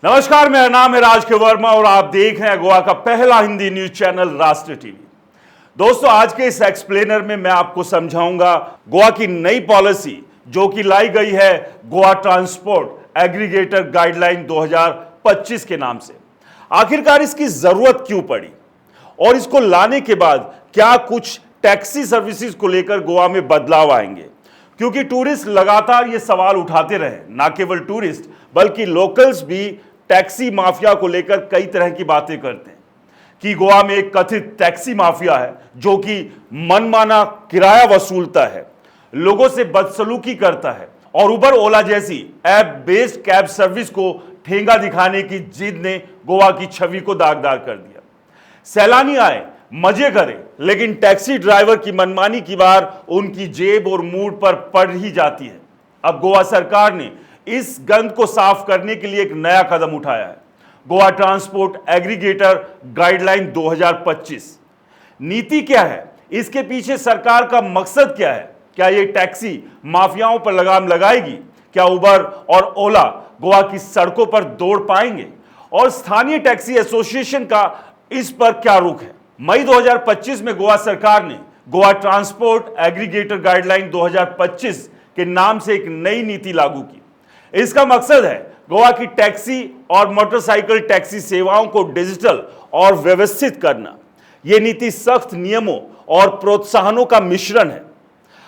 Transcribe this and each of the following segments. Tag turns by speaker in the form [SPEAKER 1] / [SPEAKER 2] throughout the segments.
[SPEAKER 1] नमस्कार, मेरा नाम है राज के वर्मा और आप देख रहे हैं गोवा का पहला हिंदी न्यूज चैनल राष्ट्र टीवी। दोस्तों, आज के इस एक्सप्लेनर में मैं आपको समझाऊंगा गोवा की नई पॉलिसी जो कि लाई गई है गोवा ट्रांसपोर्ट एग्रीगेटर गाइडलाइन 2025 के नाम से। आखिरकार इसकी जरूरत क्यों पड़ी और इसको लाने के बाद क्या कुछ टैक्सी सर्विसेज को लेकर गोवा में बदलाव आएंगे, क्योंकि टूरिस्ट लगातार ये सवाल उठाते रहे। ना केवल टूरिस्ट बल्कि लोकल्स भी टैक्सी माफिया को लेकर कई तरह की बातें करते हैं कि गोवा में एक कथित टैक्सी माफिया है जो कि मनमाना किराया वसूलता है, लोगों से बदसलूकी करता है और उबर ओला जैसी ऐप बेस्ड कैब सर्विस को ठेंगा दिखाने की जिद ने गोवा की छवि को दागदार कर दिया। सैलानी आए, मजे करें, लेकिन टैक्सी ड्राइवर की मनमानी की बार उनकी जेब और मूड पर पड़ ही जाती है। अब गोवा सरकार ने इस गंध को साफ करने के लिए एक नया कदम उठाया है, गोवा ट्रांसपोर्ट एग्रीगेटर गाइडलाइन 2025। नीति क्या है, इसके पीछे सरकार का मकसद क्या है, क्या ये टैक्सी माफियाओं पर लगाम लगाएगी, क्या उबर और ओला गोवा की सड़कों पर दौड़ पाएंगे और स्थानीय टैक्सी एसोसिएशन का इस पर क्या रुख है। मई 2025 में गोवा सरकार ने गोवा ट्रांसपोर्ट एग्रीगेटर गाइडलाइन 2025 के नाम से एक नई नीति लागू की। इसका मकसद है गोवा की टैक्सी और मोटरसाइकिल टैक्सी सेवाओं को डिजिटल और व्यवस्थित करना। यह नीति सख्त नियमों और प्रोत्साहनों का मिश्रण है।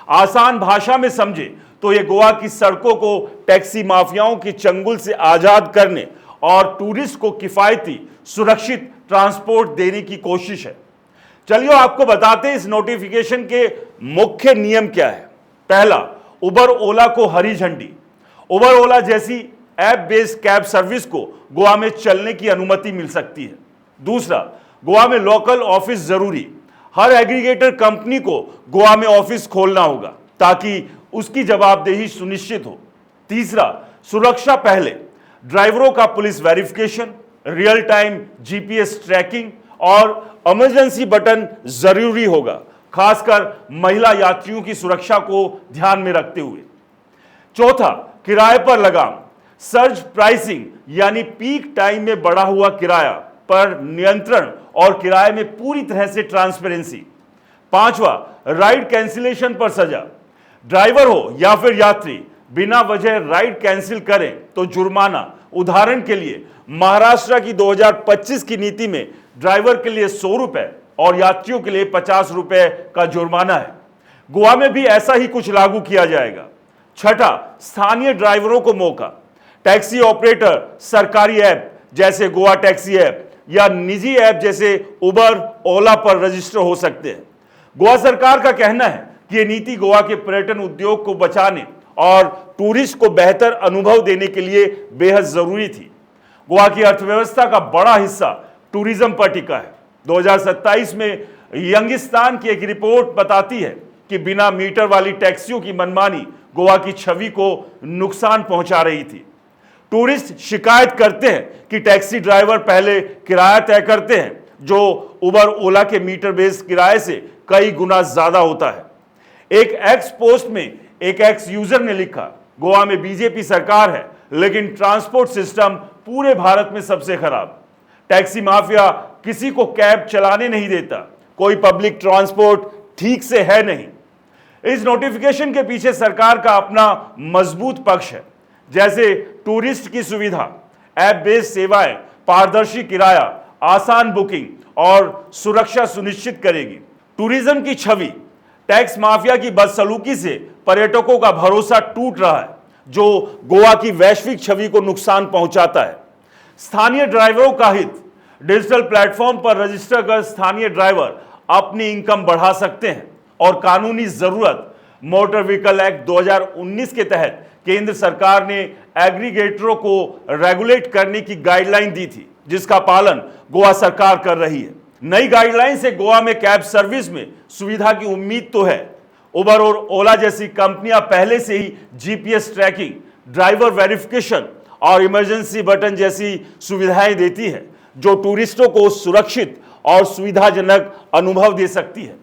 [SPEAKER 1] आसान भाषा में समझे तो यह गोवा की सड़कों को टैक्सी माफियाओं के चंगुल से आजाद करने और टूरिस्ट को किफायती सुरक्षित ट्रांसपोर्ट देने की कोशिश है। चलिए आपको बताते हैं इस नोटिफिकेशन के मुख्य नियम क्या है। पहला, उबर ओला को हरी झंडी। उबर ओला जैसी ऐप बेस्ड कैब सर्विस को गोवा में चलने की अनुमति मिल सकती है। दूसरा, गोवा में लोकल ऑफिस जरूरी। हर एग्रीगेटर कंपनी को गोवा में ऑफिस खोलना होगा ताकि उसकी जवाबदेही सुनिश्चित हो। तीसरा, सुरक्षा पहले। ड्राइवरों का police verification, real time GPS tracking और इमरजेंसी बटन जरूरी होगा, खासकर महिला यात्रियों की सुरक्षा को ध्यान में रखते हुए। चौथा, किराए पर लगाम। सर्ज प्राइसिंग यानी पीक टाइम में बढ़ा हुआ किराया पर नियंत्रण और किराए में पूरी तरह से ट्रांसपेरेंसी। पांचवा, राइड कैंसिलेशन पर सजा। ड्राइवर हो या फिर यात्री बिना वजह राइड कैंसिल करें तो जुर्माना। उदाहरण के लिए महाराष्ट्र की 2025 की नीति में ड्राइवर के लिए 100 रुपए और यात्रियों के लिए 50 रुपए का जुर्माना है। गोवा में भी ऐसा ही कुछ लागू किया जाएगा। छठा, स्थानीय ड्राइवरों को मौका। टैक्सी ऑपरेटर सरकारी ऐप जैसे गोवा टैक्सी ऐप या निजी ऐप जैसे उबर ओला पर रजिस्टर हो सकते हैं। गोवा सरकार का कहना है कि यह नीति गोवा के पर्यटन उद्योग को बचाने और टूरिस्ट को बेहतर अनुभव देने के लिए बेहद जरूरी थी। गोवा की अर्थव्यवस्था का बड़ा हिस्सा टूरिज्म पर टिका है। 2027 में यंगिस्तान की एक रिपोर्ट बताती है कि बिना मीटर वाली टैक्सियों की मनमानी गोवा की छवि को नुकसान पहुंचा रही थी। टूरिस्ट शिकायत करते हैं कि टैक्सी ड्राइवर पहले किराया तय करते हैं जो उबर ओला के मीटर बेस्ड किराए से कई गुना ज्यादा होता है। एक एक्स पोस्ट में एक एक्स यूजर ने लिखा, गोवा में बीजेपी सरकार है लेकिन ट्रांसपोर्ट सिस्टम पूरे भारत में सबसे खराब। टैक्सी माफिया किसी को कैब चलाने नहीं देता, कोई पब्लिक ट्रांसपोर्ट ठीक से है नहीं। इस नोटिफिकेशन के पीछे सरकार का अपना मजबूत पक्ष है, जैसे टूरिस्ट की सुविधा, ऐप बेस्ड सेवाएं, पारदर्शी किराया, आसान बुकिंग और सुरक्षा सुनिश्चित करेगी। टूरिज्म की छवि। टैक्स माफिया की बदसलूकी से पर्यटकों का भरोसा टूट रहा है जो गोवा की वैश्विक छवि को नुकसान पहुंचाता है। स्थानीय ड्राइवरों का हित। डिजिटल प्लेटफॉर्म पर रजिस्टर कर स्थानीय ड्राइवर अपनी इनकम बढ़ा सकते हैं और कानूनी जरूरत। मोटर व्हीकल एक्ट 2019 के तहत केंद्र सरकार ने एग्रीगेटरों को रेगुलेट करने की गाइडलाइन दी थी, जिसका पालन गोवा सरकार कर रही है। नई गाइडलाइन से गोवा में कैब सर्विस में सुविधा की उम्मीद तो है। उबर और ओला जैसी कंपनियां पहले से ही जीपीएस ट्रैकिंग, ड्राइवर वेरिफिकेशन और इमरजेंसी बटन जैसी सुविधाएं देती है जो टूरिस्टों को सुरक्षित और सुविधाजनक अनुभव दे सकती है।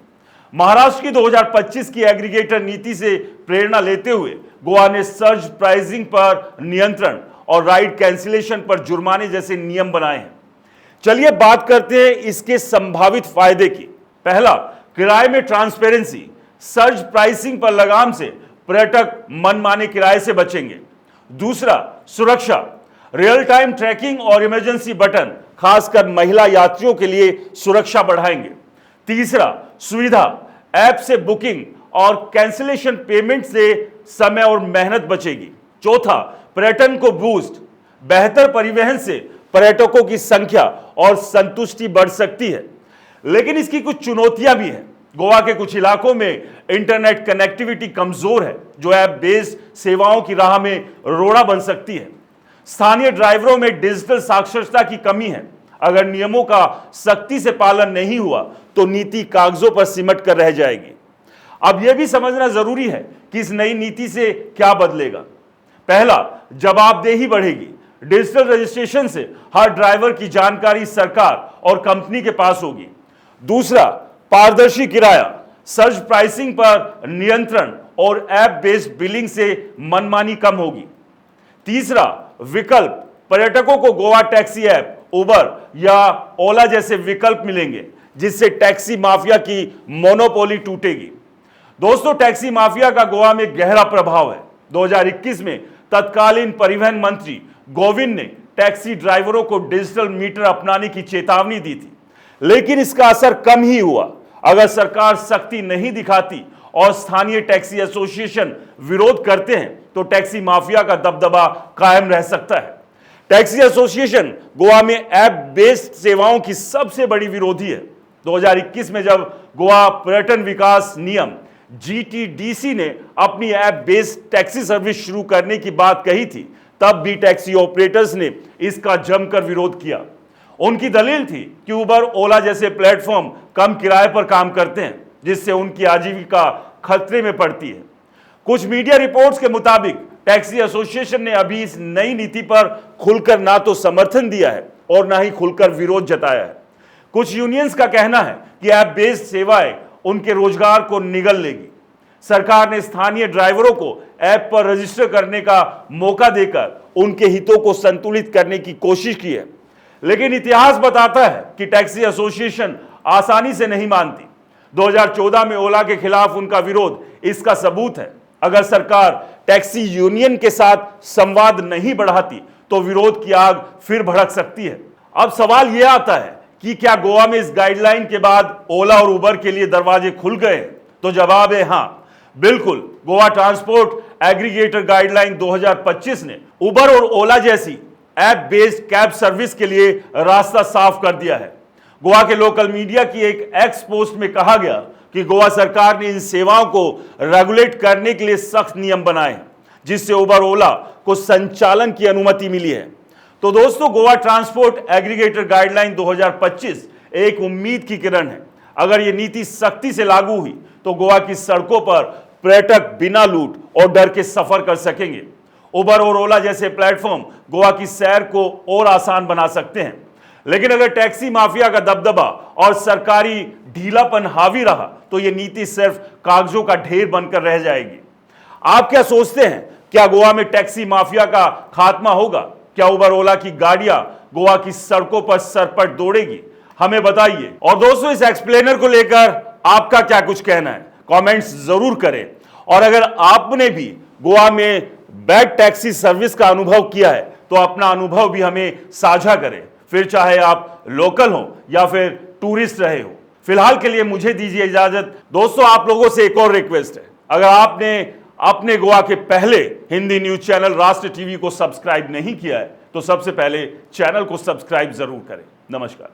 [SPEAKER 1] महाराष्ट्र की 2025 की एग्रीगेटर नीति से प्रेरणा लेते हुए गोवा ने सर्ज प्राइसिंग पर नियंत्रण और राइड कैंसिलेशन पर जुर्माने जैसे नियम बनाए हैं। चलिए बात करते हैं इसके संभावित फायदे की। पहला, किराए में ट्रांसपेरेंसी। सर्ज प्राइसिंग पर लगाम से पर्यटक मनमाने किराए से बचेंगे। दूसरा, सुरक्षा। रियल टाइम ट्रैकिंग और इमरजेंसी बटन खासकर महिला यात्रियों के लिए सुरक्षा बढ़ाएंगे। तीसरा, सुविधा। ऐप से बुकिंग और कैंसिलेशन पेमेंट से समय और मेहनत बचेगी। चौथा, पर्यटन को बूस्ट। बेहतर परिवहन से पर्यटकों की संख्या और संतुष्टि बढ़ सकती है, लेकिन इसकी कुछ चुनौतियां भी हैं। गोवा के कुछ इलाकों में इंटरनेट कनेक्टिविटी कमजोर है, जो ऐप बेस्ड सेवाओं की राह में रोड़ा बन सकती है। स्थानीय ड्राइवरों में डिजिटल साक्षरता की कमी है। अगर नियमों का सख्ती से पालन नहीं हुआ तो नीति कागजों पर सिमट कर रह जाएगी। अब यह भी समझना जरूरी है कि इस नई नीति से क्या बदलेगा। पहला, जवाबदेही बढ़ेगी। डिजिटल रजिस्ट्रेशन से हर ड्राइवर की जानकारी सरकार और कंपनी के पास होगी। दूसरा, पारदर्शी किराया। सर्ज प्राइसिंग पर नियंत्रण और ऐप बेस्ड बिलिंग से मनमानी कम होगी। तीसरा, विकल्प। पर्यटकों को गोवा टैक्सी ऐप, उबर या ओला जैसे विकल्प मिलेंगे, जिससे टैक्सी माफिया की मोनोपोली टूटेगी। दोस्तों, टैक्सी माफिया का गोवा में गहरा प्रभाव है। 2021 में तत्कालीन परिवहन मंत्री गोविंद ने टैक्सी ड्राइवरों को डिजिटल मीटर अपनाने की चेतावनी दी थी, लेकिन इसका असर कम ही हुआ। अगर सरकार सख्ती नहीं दिखाती और स्थानीय टैक्सी एसोसिएशन विरोध करते हैं तो टैक्सी माफिया का दबदबा कायम रह सकता है। टैक्सी एसोसिएशन गोवा में ऐप बेस्ड सेवाओं की सबसे बड़ी विरोधी है। 2021 में जब गोवा पर्यटन विकास नियम GTDC ने अपनी ऐप बेस्ड टैक्सी सर्विस शुरू करने की बात कही थी, तब भी टैक्सी ऑपरेटर्स ने इसका जमकर विरोध किया। उनकी दलील थी कि उबर, ओला जैसे प्लेटफॉर्म कम किराए पर काम करते हैं, जिससे उनकी आजीविका खतरे में पड़ती है। कुछ मीडिया रिपोर्ट्स के मुताबिक टैक्सी एसोसिएशन ने अभी इस नई नीति पर खुलकर ना तो समर्थन दिया है और ना ही खुलकर विरोध जताया है। कुछ यूनियंस का कहना है कि ऐप बेस्ड सेवाएं उनके रोजगार को निगल लेगी। सरकार ने स्थानीय ड्राइवरों को ऐप पर रजिस्टर करने का मौका देकर उनके हितों को संतुलित करने की कोशिश की है, लेकिन इतिहास बताता है कि टैक्सी एसोसिएशन आसानी से नहीं मानती। 2014 में ओला के खिलाफ उनका विरोध इसका सबूत है। अगर सरकार टैक्सी यूनियन के साथ संवाद नहीं बढ़ाती तो विरोध की आग फिर भड़क सकती है। अब सवाल यह आता है कि क्या गोवा में इस गाइडलाइन के बाद ओला और उबर के लिए दरवाजे खुल गए? तो जवाब है हां, बिल्कुल। गोवा ट्रांसपोर्ट एग्रीगेटर गाइडलाइन 2025 ने उबर और ओला जैसी ऐप बेस्ड कैब सर्विस के लिए रास्ता साफ कर दिया है। गोवा के लोकल मीडिया की एक एक्स पोस्ट में कहा गया कि गोवा सरकार ने इन सेवाओं को रेगुलेट करने के लिए सख्त नियम बनाए हैं, जिससे उबर, ओला को संचालन की अनुमति मिली है। तो दोस्तों, गोवा ट्रांसपोर्ट एग्रीगेटर गाइडलाइन 2025 एक उम्मीद की किरण है। अगर यह नीति सख्ती से लागू हुई तो गोवा की सड़कों पर पर्यटक बिना लूट और डर के सफर कर सकेंगे। उबर और ओला जैसे प्लेटफॉर्म गोवा की सैर को और आसान बना सकते हैं, लेकिन अगर टैक्सी माफिया का दबदबा और सरकारी ढीलापन हावी रहा तो यह नीति सिर्फ कागजों का ढेर बनकर रह जाएगी। आप क्या सोचते हैं? क्या गोवा में टैक्सी माफिया का खात्मा होगा? क्या उबर, ओला की गाड़ियां गोवा की सड़कों पर सरपट दौड़ेगी? हमें बताइए। और दोस्तों, इस एक्सप्लेनर को लेकर आपका क्या कुछ कहना है? कमेंट्स जरूर करें। और अगर आपने भी गोवा में बैड टैक्सी सर्विस का अनुभव किया है तो अपना अनुभव भी हमें साझा करें, फिर चाहे आप लोकल हो या फिर टूरिस्ट रहे हो। फिलहाल के लिए मुझे दीजिए इजाजत। दोस्तों, आप लोगों से एक और रिक्वेस्ट है, अगर आपने अपने गोवा के पहले हिंदी न्यूज चैनल राष्ट्र टीवी को सब्सक्राइब नहीं किया है तो सबसे पहले चैनल को सब्सक्राइब जरूर करें। नमस्कार।